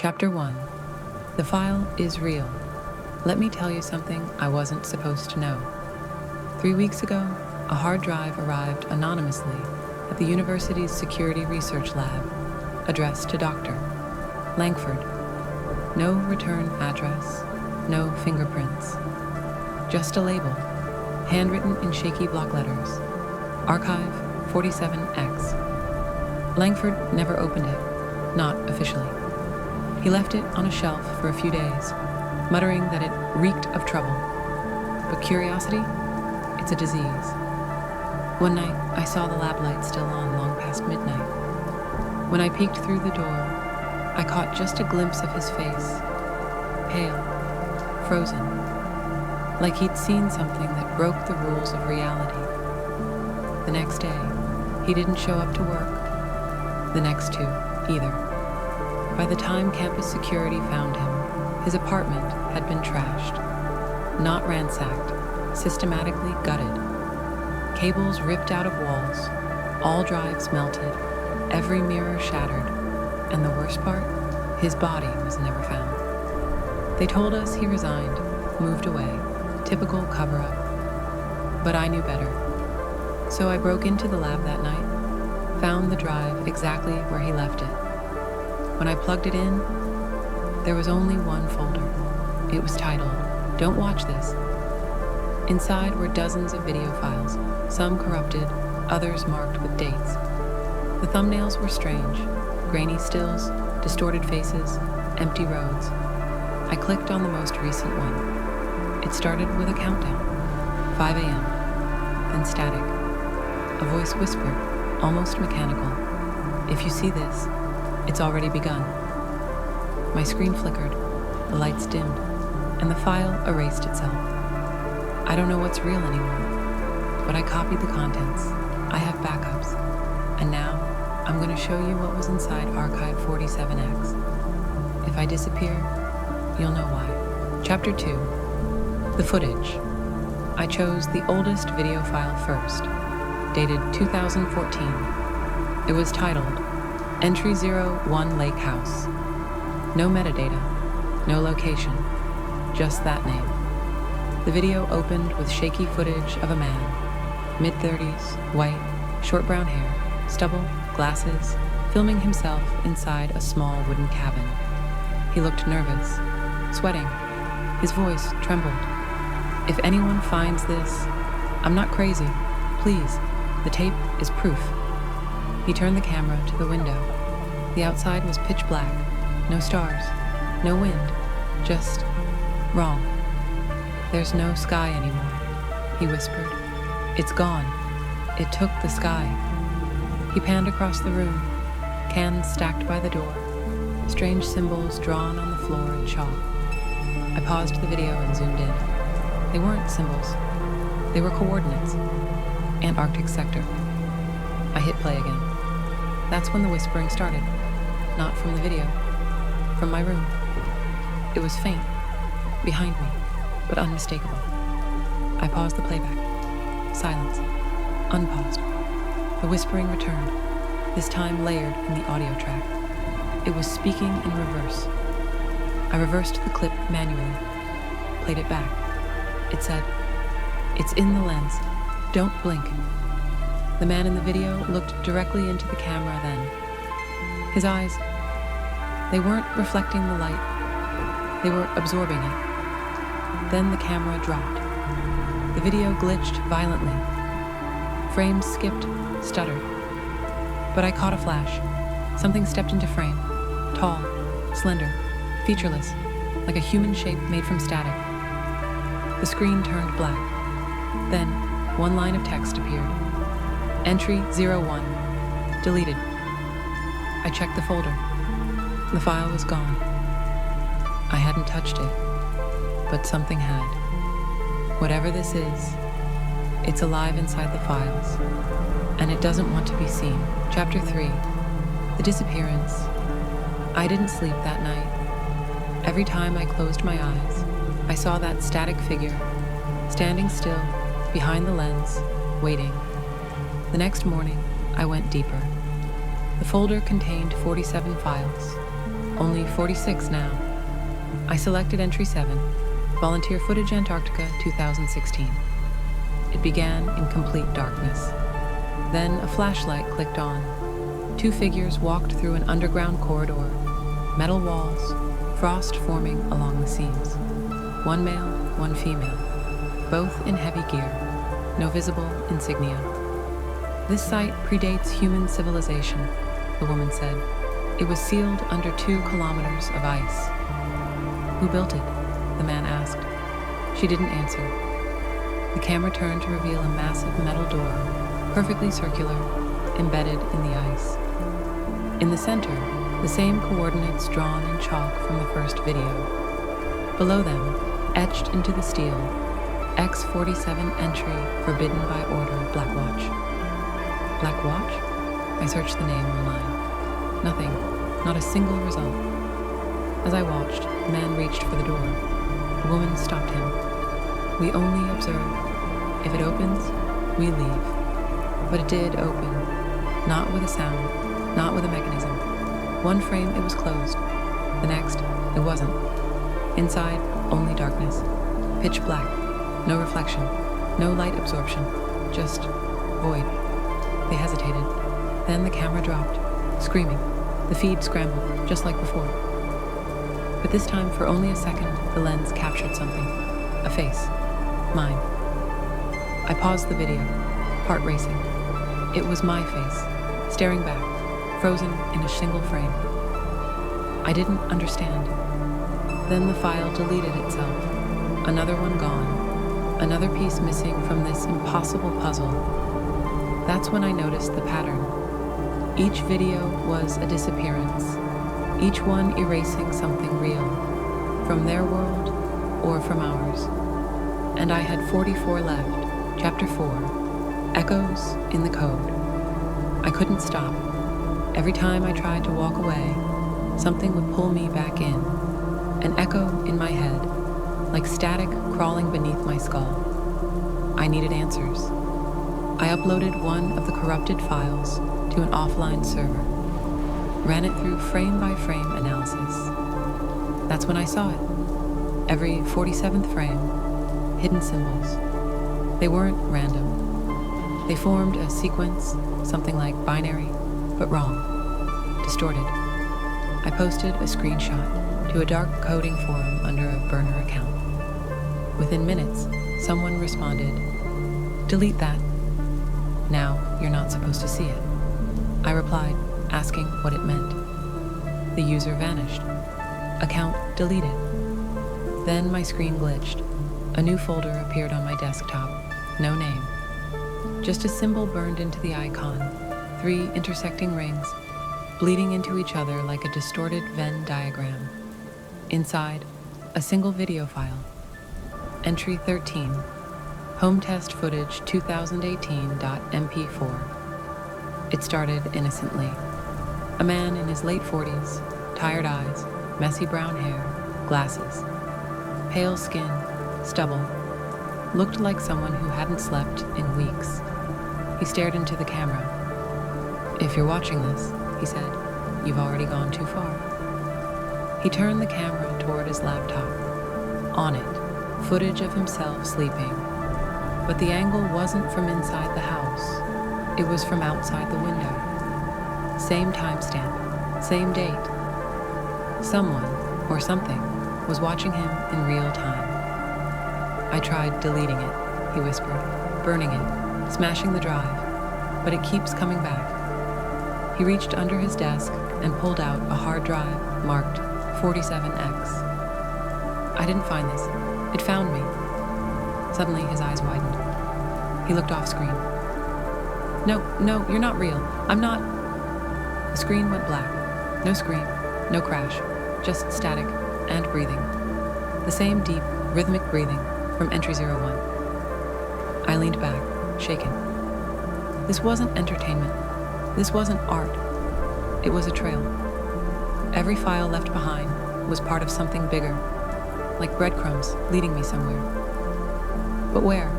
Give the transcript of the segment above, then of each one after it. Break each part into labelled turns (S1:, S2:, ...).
S1: Chapter 1. The file is real. Let me tell you something I wasn't supposed to know. 3 weeks ago, a hard drive arrived anonymously at the university's security research lab, addressed to Dr. Langford. No return address, no fingerprints. Just a label, handwritten in shaky block letters. Archive 47X. Langford never opened it, not officially. He left it on a shelf for a few days, muttering that it reeked of trouble. But curiosity, it's a disease. One night, I saw the lab light still on long past midnight. When I peeked through the door, I caught just a glimpse of his face, pale, frozen, like he'd seen something that broke the rules of reality. The next day, he didn't show up to work. The next two, either. By the time campus security found him, his apartment had been trashed. Not ransacked, systematically gutted. Cables ripped out of walls, all drives melted, every mirror shattered, and the worst part, his body was never found. They told us he resigned, moved away, typical cover-up. But I knew better. So I broke into the lab that night, found the drive exactly where he left it. When I plugged it in, there was only one folder. It was titled, "Don't Watch This." Inside were dozens of video files, some corrupted, others marked with dates. The thumbnails were strange, grainy stills, distorted faces, empty roads. I clicked on the most recent one. It started with a countdown, 5 a.m., then static. A voice whispered, almost mechanical, "If you see this, it's already begun." My screen flickered, the lights dimmed, and the file erased itself. I don't know what's real anymore, but I copied the contents. I have backups. And now, I'm going to show you what was inside Archive 47X. If I disappear, you'll know why. Chapter 2. The footage. I chose the oldest video file first, dated 2014. It was titled, Entry 01 Lake House. No metadata, no location, just that name. The video opened with shaky footage of a man, mid-30s, white, short brown hair, stubble, glasses, filming himself inside a small wooden cabin. He looked nervous, sweating. His voice trembled. "If anyone finds this, I'm not crazy. Please, the tape is proof." He turned the camera to the window. The outside was pitch black, no stars, no wind, just wrong. "There's no sky anymore," he whispered. "It's gone. It took the sky." He panned across the room, cans stacked by the door, strange symbols drawn on the floor in chalk. I paused the video and zoomed in. They weren't symbols. They were coordinates. Antarctic sector. I hit play again. That's when the whispering started. Not from the video. From my room. It was faint, behind me, but unmistakable. I paused the playback. Silence. Unpaused. The whispering returned, this time layered in the audio track. It was speaking in reverse. I reversed the clip manually, played it back. It said, "It's in the lens. Don't blink." The man in the video looked directly into the camera then. His eyes, they weren't reflecting the light. They were absorbing it. Then the camera dropped. The video glitched violently. Frames skipped, stuttered. But I caught a flash. Something stepped into frame. Tall, slender, featureless, like a human shape made from static. The screen turned black. Then, one line of text appeared. Entry 01. Deleted. I checked the folder. The file was gone. I hadn't touched it, but something had. Whatever this is, it's alive inside the files, and it doesn't want to be seen. Chapter 3. The disappearance. I didn't sleep that night. Every time I closed my eyes, I saw that static figure, standing still, behind the lens, waiting. The next morning, I went deeper. The folder contained 47 files, only 46 now. I selected entry 7, volunteer footage Antarctica 2016. It began in complete darkness. Then a flashlight clicked on. 2 figures walked through an underground corridor, metal walls, frost forming along the seams. 1 male, 1 female, both in heavy gear, no visible insignia. This site predates human civilization, the woman said. It was sealed under 2 kilometers of ice. Who built it? The man asked. She didn't answer. The camera turned to reveal a massive metal door, perfectly circular, embedded in the ice. In the center, the same coordinates drawn in chalk from the first video. Below them, etched into the steel, X47 entry forbidden by order Black Watch. Black Watch? I searched the name online. Nothing, not a single result. As I watched, the man reached for the door. The woman stopped him. We only observe. If it opens, we leave. But it did open, not with a sound, not with a mechanism. 1 frame, it was closed. The next, it wasn't. Inside, only darkness. Pitch black. No reflection. No light absorption. Just void. They hesitated. Then the camera dropped, screaming. The feed scrambled, just like before. But this time, for only a second, the lens captured something. A face. Mine. I paused the video, heart racing. It was my face, staring back, frozen in a single frame. I didn't understand. Then the file deleted itself. Another one gone. Another piece missing from this impossible puzzle. That's when I noticed the pattern. Each video was a disappearance, each one erasing something real, from their world or from ours. And I had 44 left, chapter 4, Echoes in the Code. I couldn't stop. Every time I tried to walk away, something would pull me back in, an echo in my head, like static crawling beneath my skull. I needed answers. I uploaded one of the corrupted files to an offline server, ran it through frame-by-frame analysis. That's when I saw it. Every 47th frame, hidden symbols. They weren't random. They formed a sequence, something like binary, but wrong, distorted. I posted a screenshot to a dark coding forum under a burner account. Within minutes, someone responded, "Delete that. Now you're not supposed to see it." I replied, asking what it meant. The user vanished. Account deleted. Then my screen glitched. A new folder appeared on my desktop. No name. Just a symbol burned into the icon. 3 intersecting rings, bleeding into each other like a distorted Venn diagram. Inside, a single video file. Entry 13. Home test footage 2018.mp4. It started innocently. A man in his late 40s, tired eyes, messy brown hair, glasses, pale skin, stubble, looked like someone who hadn't slept in weeks. He stared into the camera. "If you're watching this," he said, "you've already gone too far." He turned the camera toward his laptop. On it, footage of himself sleeping. But the angle wasn't from inside the house. It was from outside the window. Same timestamp, same date. Someone, or something, was watching him in real time. "I tried deleting it," he whispered, "burning it, smashing the drive, but it keeps coming back." He reached under his desk and pulled out a hard drive marked 47X. "I didn't find this. It found me." Suddenly his eyes widened. He looked off screen. No, you're not real. I'm not." The screen went black. No scream, no crash, just static and breathing. The same deep, rhythmic breathing from entry 01. I leaned back, shaken. This wasn't entertainment. This wasn't art. It was a trail. Every file left behind was part of something bigger, like breadcrumbs leading me somewhere. But where?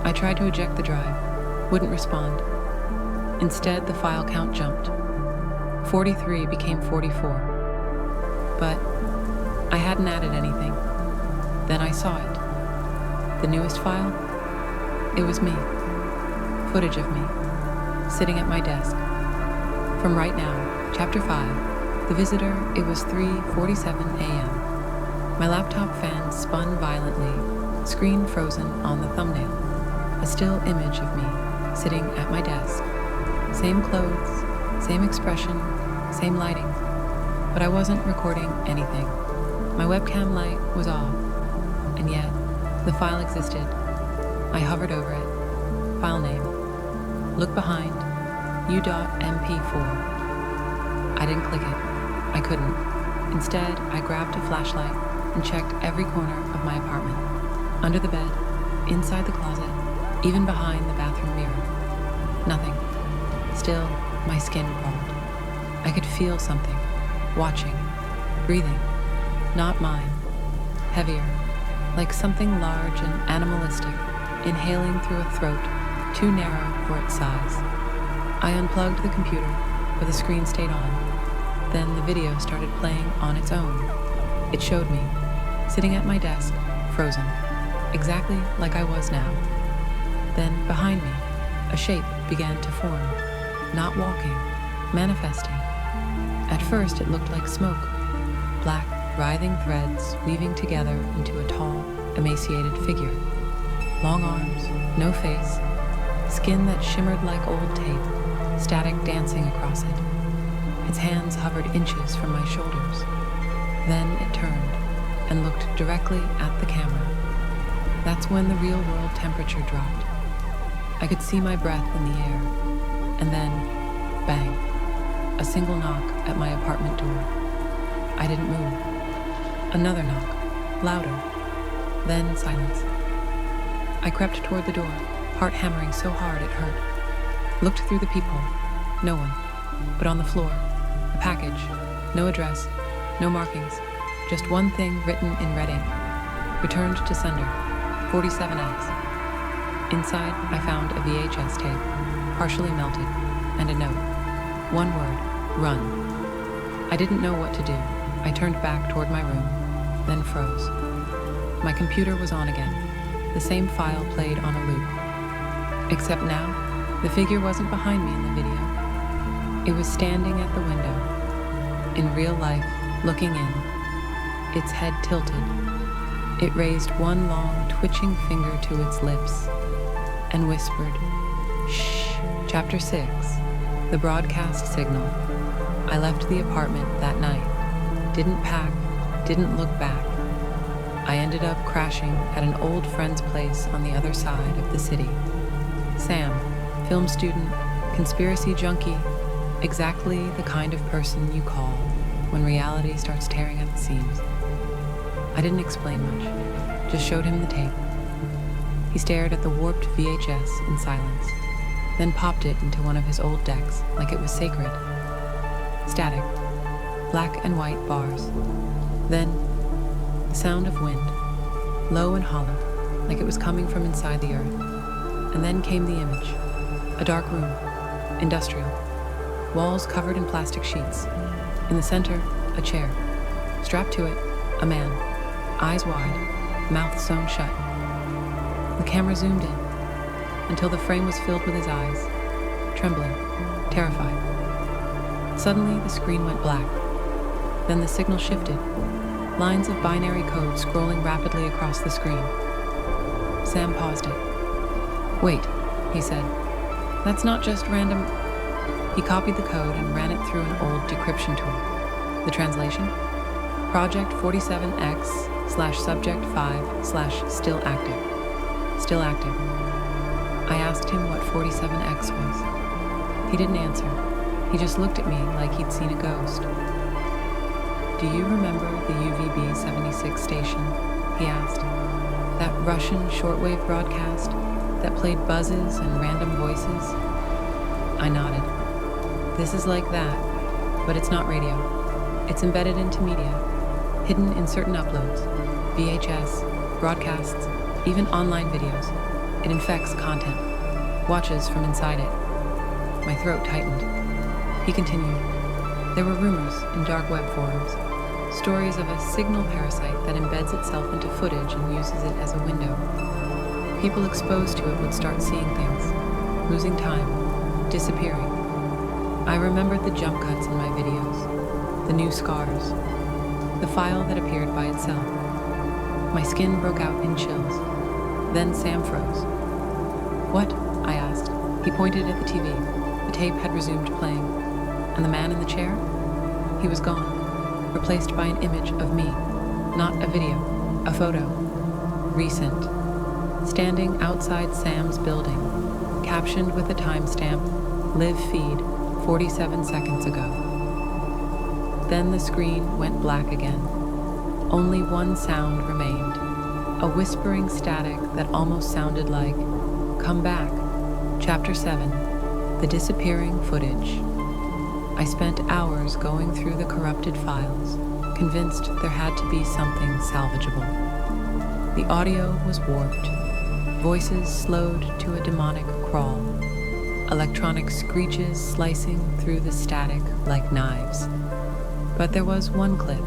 S1: I tried to eject the drive, wouldn't respond. Instead, the file count jumped. 43 became 44, but I hadn't added anything. Then I saw it. The newest file? It was me. Footage of me, sitting at my desk. From Right Now, Chapter 5, The Visitor, it was 3:47 a.m. My laptop fan spun violently, screen frozen on the thumbnail. A still image of me, sitting at my desk. Same clothes, same expression, same lighting. But I wasn't recording anything. My webcam light was off, and yet the file existed. I hovered over it. File name. Look behind. U.mp4. I didn't click it. I couldn't. Instead, I grabbed a flashlight and checked every corner of my apartment. Under the bed, inside the closet, even behind the bathroom mirror. Nothing. Still, my skin crawled. I could feel something. Watching. Breathing. Not mine. Heavier. Like something large and animalistic, inhaling through a throat too narrow for its size. I unplugged the computer, but the screen stayed on. Then the video started playing on its own. It showed me, sitting at my desk, frozen, exactly like I was now. Then, behind me, a shape began to form, not walking, manifesting. At first it looked like smoke, black, writhing threads weaving together into a tall, emaciated figure. Long arms, no face, skin that shimmered like old tape, static dancing across it. Its hands hovered inches from my shoulders. Then it turned and looked directly at the camera. That's when the real-world temperature dropped. I could see my breath in the air. And then, bang, a single knock at my apartment door. I didn't move. Another knock, louder. Then silence. I crept toward the door, heart hammering so hard it hurt. Looked through the peephole. No one. But on the floor, a package. No address, no markings. Just one thing written in red ink. Returned to sender. 47X. Inside, I found a VHS tape, partially melted, and a note. One word, run. I didn't know what to do. I turned back toward my room, then froze. My computer was on again. The same file played on a loop. Except now, the figure wasn't behind me in the video. It was standing at the window, in real life, looking in, its head tilted. It raised one long, twitching finger to its lips and whispered, "Shh." Chapter 6, The Broadcast Signal. I left the apartment that night. Didn't pack, didn't look back. I ended up crashing at an old friend's place on the other side of the city. Sam, film student, conspiracy junkie, exactly the kind of person you call when reality starts tearing at the seams. I didn't explain much, just showed him the tape. He stared at the warped VHS in silence, then popped it into one of his old decks like it was sacred. Static, black and white bars. Then, the sound of wind, low and hollow, like it was coming from inside the earth. And then came the image. A dark room, industrial, walls covered in plastic sheets. In the center, a chair. Strapped to it, a man, eyes wide, mouth sewn shut. The camera zoomed in until the frame was filled with his eyes, trembling, terrified. Suddenly, the screen went black. Then the signal shifted, lines of binary code scrolling rapidly across the screen. Sam paused it. "Wait," he said. "That's not just random." He copied the code and ran it through an old decryption tool. The translation? Project 47X/subject 5/still active. Still active. I asked him what 47X was. He didn't answer. He just looked at me like he'd seen a ghost. "Do you remember the UVB 76 station?" he asked. "That Russian shortwave broadcast that played buzzes and random voices?" I nodded. "This is like that, but it's not radio. It's embedded into media, hidden in certain uploads, VHS, broadcasts, even online videos. It infects content, watches from inside it." My throat tightened. He continued. "There were rumors in dark web forums. Stories of a signal parasite that embeds itself into footage and uses it as a window. People exposed to it would start seeing things, losing time, disappearing. I remembered the jump cuts in my videos, the new scars, the file that appeared by itself. My skin broke out in chills. Then Sam froze. "What?" I asked. He pointed at the TV. The tape had resumed playing. And the man in the chair? He was gone, replaced by an image of me. Not a video, a photo. Recent. Standing outside Sam's building, captioned with a timestamp, "Live feed, 47 seconds ago." Then the screen went black again. Only one sound remained, a whispering static that almost sounded like, "Come back." Chapter 7, The Disappearing Footage. I spent hours going through the corrupted files, convinced there had to be something salvageable. The audio was warped, voices slowed to a demonic crawl, electronic screeches slicing through the static like knives. But there was one clip,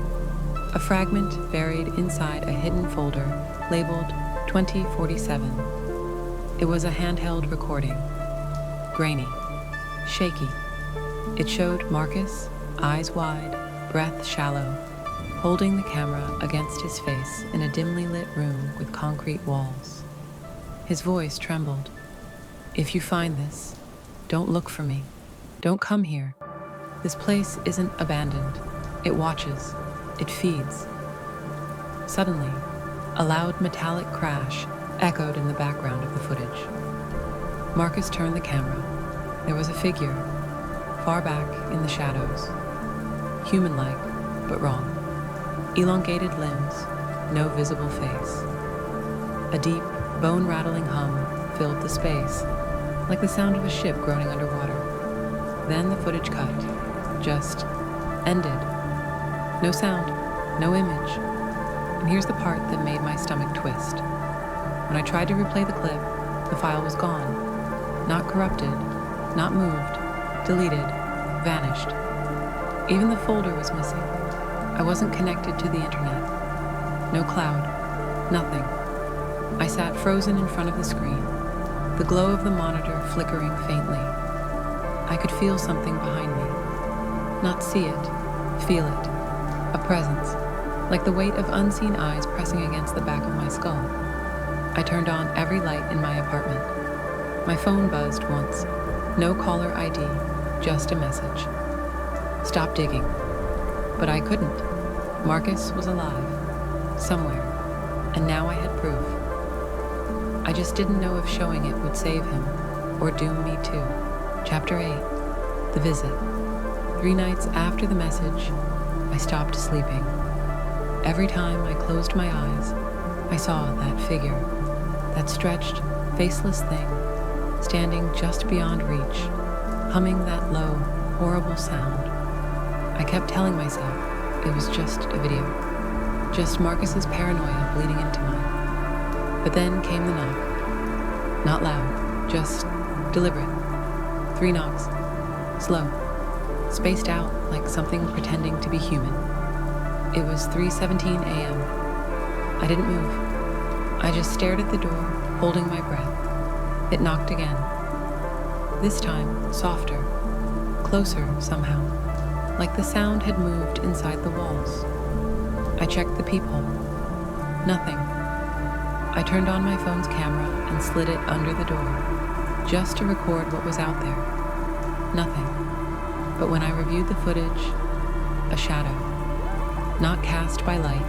S1: a fragment buried inside a hidden folder labeled 2047. It was a handheld recording, grainy, shaky. It showed Marcus, eyes wide, breath shallow, holding the camera against his face in a dimly lit room with concrete walls. His voice trembled. "If you find this, don't look for me. Don't come here. This place isn't abandoned. It watches. It feeds." Suddenly, a loud metallic crash echoed in the background of the footage. Marcus turned the camera. There was a figure, far back in the shadows. Human-like, but wrong. Elongated limbs, no visible face. A deep, bone-rattling hum filled the space, like the sound of a ship groaning underwater. Then the footage cut, just ended. No sound, no image. And here's the part that made my stomach twist. When I tried to replay the clip, the file was gone. Not corrupted, not moved, deleted, vanished. Even the folder was missing. I wasn't connected to the internet. No cloud, nothing. I sat frozen in front of the screen, the glow of the monitor flickering faintly. I could feel something behind me. Not see it, feel it. A presence, like the weight of unseen eyes pressing against the back of my skull. I turned on every light in my apartment. My phone buzzed once. No caller ID, just a message. Stop digging. But I couldn't. Marcus was alive, somewhere, and now I had proof. I just didn't know if showing it would save him, or doom me too. Chapter 8, The Visit. 3 nights after the message, I stopped sleeping. Every time I closed my eyes, I saw that figure, that stretched, faceless thing, standing just beyond reach, humming that low, horrible sound. I kept telling myself it was just a video, just Marcus's paranoia bleeding into mine. But then came the knock. Not loud, just deliberate. 3 knocks, slow, spaced out like something pretending to be human. It was 3:17 a.m. I didn't move. I just stared at the door, holding my breath. It knocked again. This time, softer, closer somehow, like the sound had moved inside the walls. I checked the people. Nothing. I turned on my phone's camera and slid it under the door, just to record what was out there. Nothing. But when I reviewed the footage, a shadow. Not cast by light,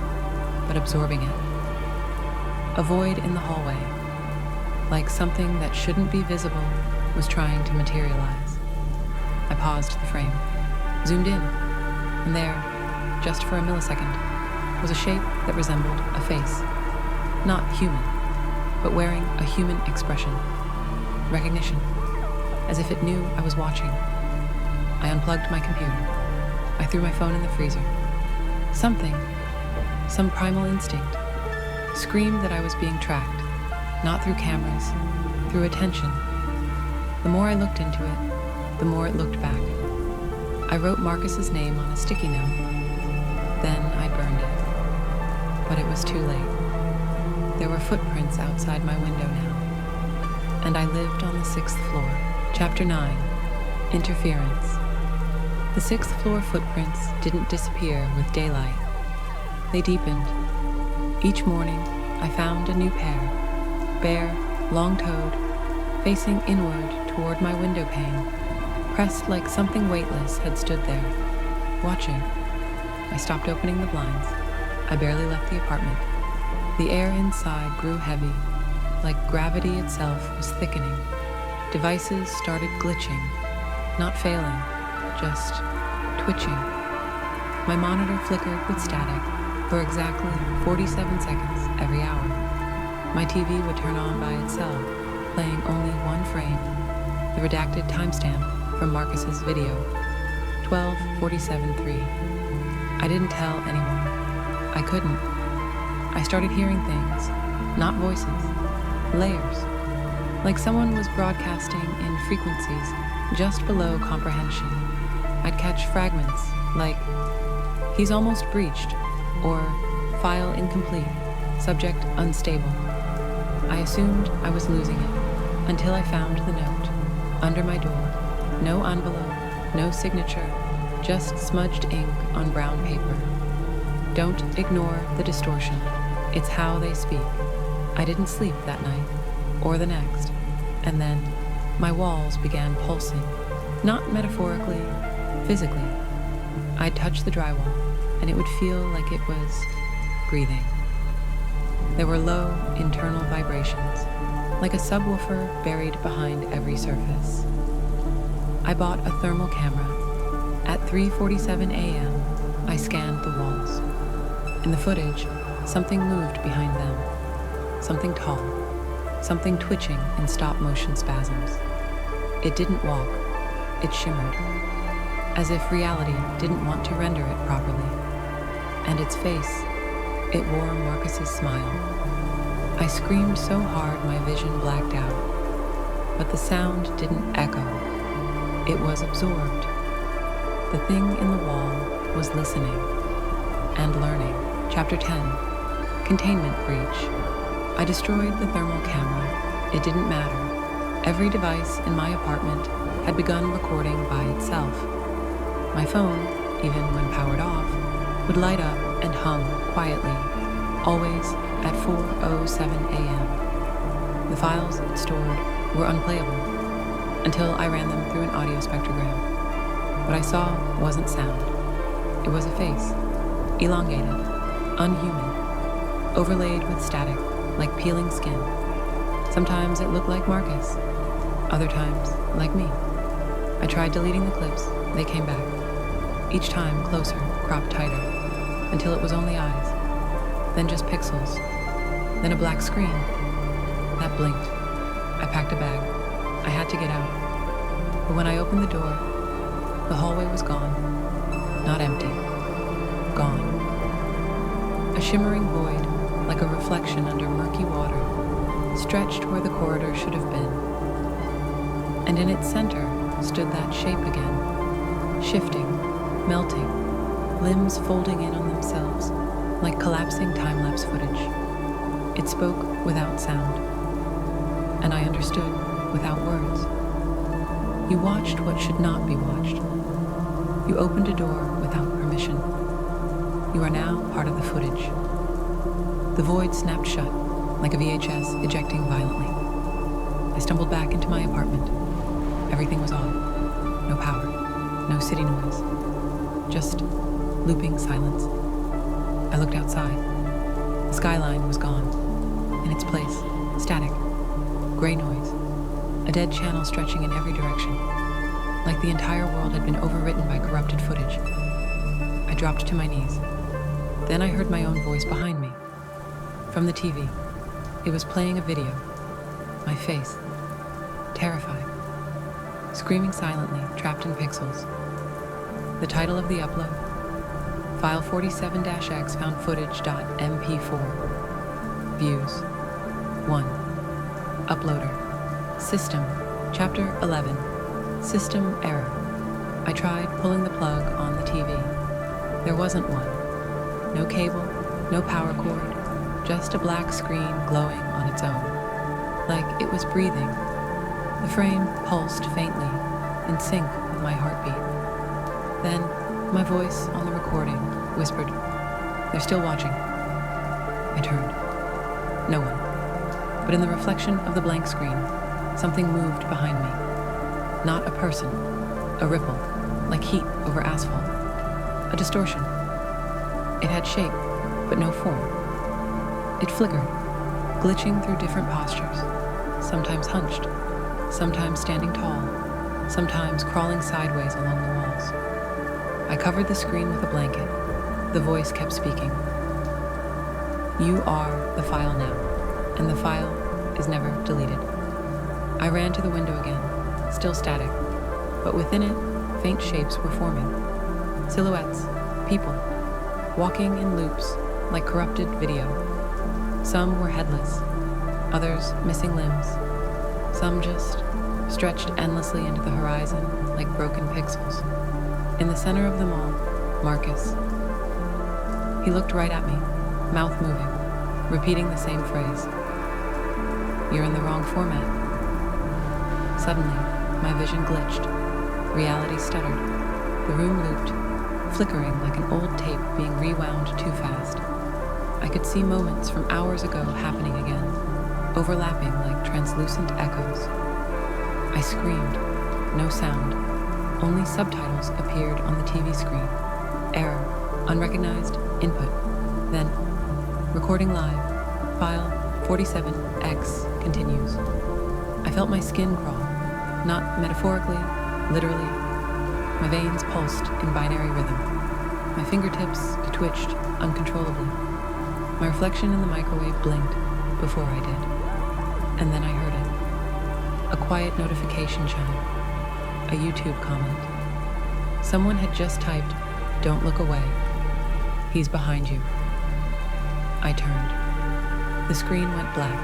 S1: but absorbing it. A void in the hallway, like something that shouldn't be visible was trying to materialize. I paused the frame, zoomed in, and there, just for a millisecond, was a shape that resembled a face. Not human, but wearing a human expression. Recognition, as if it knew I was watching. I unplugged my computer. I threw my phone in the freezer. Something, some primal instinct, screamed that I was being tracked, not through cameras, through attention. The more I looked into it, the more it looked back. I wrote Marcus's name on a sticky note. Then I burned it. But it was too late. There were footprints outside my window now. And I lived on the 6th floor. Chapter 9. Interference. The 6th floor footprints didn't disappear with daylight. They deepened. Each morning, I found a new pair, bare, long-toed, facing inward toward my window pane, pressed like something weightless had stood there, watching. I stopped opening the blinds. I barely left the apartment. The air inside grew heavy, like gravity itself was thickening. Devices started glitching, not failing, just twitching. My monitor flickered with static for exactly 47 seconds every hour. My TV would turn on by itself, playing only one frame, the redacted timestamp from Marcus's video, 12:47:3. I didn't tell anyone. I couldn't. I started hearing things, not voices, layers, like someone was broadcasting in frequencies just below comprehension. I'd catch fragments like, "He's almost breached," or "File incomplete, subject unstable." I assumed I was losing it until I found the note under my door. No envelope, no signature, just smudged ink on brown paper. Don't ignore the distortion. It's how they speak. I didn't sleep that night, or the next. And then my walls began pulsing, not metaphorically, physically. I'd touch the drywall, and it would feel like it was breathing. There were low internal vibrations, like a subwoofer buried behind every surface. I bought a thermal camera. At 3:47 a.m., I scanned the walls. In the footage, something moved behind them. Something tall. Something twitching in stop-motion spasms. It didn't walk. It shimmered. As if reality didn't want to render it properly. And its face, it wore Marcus's smile. I screamed so hard my vision blacked out. But the sound didn't echo. It was absorbed. The thing in the wall was listening and learning. Chapter 10. Containment breach. I destroyed the thermal camera. It didn't matter. Every device in my apartment had begun recording by itself. My phone, even when powered off, would light up and hum quietly, always at 4:07 a.m. The files it stored were unplayable until I ran them through an audio spectrogram. What I saw wasn't sound. It was a face, elongated, unhuman, overlaid with static, like peeling skin. Sometimes it looked like Marcus, other times like me. I tried deleting the clips, they came back. Each time closer, cropped tighter, until it was only eyes, then just pixels, then a black screen. That blinked. I packed a bag. I had to get out. But when I opened the door, the hallway was gone. Not empty. Gone. A shimmering void, like a reflection under murky water, stretched where the corridor should have been. And in its center stood that shape again, shifting, melting, limbs folding in on themselves, like collapsing time-lapse footage. It spoke without sound, and I understood without words. You watched what should not be watched. You opened a door without permission. You are now part of the footage. The void snapped shut, like a VHS ejecting violently. I stumbled back into my apartment. Everything was off. No power, no city noise, just looping silence. I looked outside. The skyline was gone. In its place, static, gray noise, a dead channel stretching in every direction, like the entire world had been overwritten by corrupted footage. I dropped to my knees. Then I heard my own voice behind me. From the TV, it was playing a video. My face, terrified, screaming silently, trapped in pixels. The title of the upload, File 47-X found footage.mp4. Views. 1. Uploader. System. Chapter 11. System error. I tried pulling the plug on the TV. There wasn't one. No cable, no power cord, just a black screen glowing on its own, like it was breathing. The frame pulsed faintly, in sync with my heartbeat. Then, my voice on the recording whispered, "They're still watching." I turned. No one. But in the reflection of the blank screen, something moved behind me. Not a person. A ripple, like heat over asphalt. A distortion. It had shape, but no form. It flickered, glitching through different postures, sometimes hunched, sometimes standing tall, sometimes crawling sideways along the walls. I covered the screen with a blanket. The voice kept speaking. "You are the file now, and the file is never deleted." I ran to the window again, still static, but within it, faint shapes were forming. Silhouettes, people, walking in loops like corrupted video. Some were headless, others missing limbs, some just stretched endlessly into the horizon like broken pixels. In the center of them all, Marcus. He looked right at me, mouth moving, repeating the same phrase. "You're in the wrong format." Suddenly, my vision glitched. Reality stuttered. The room looped, flickering like an old tape being rewound too fast. I could see moments from hours ago happening again, overlapping like translucent echoes. I screamed. No sound. Only subtitles appeared on the TV screen. Error. Unrecognized. Input. Then, recording live. File 47X continues. I felt my skin crawl. Not metaphorically, literally. My veins pulsed in binary rhythm. My fingertips twitched uncontrollably. My reflection in the microwave blinked before I did. And then I heard it. A quiet notification chime. A YouTube comment. Someone had just typed, "Don't look away. He's behind you." I turned. The screen went black.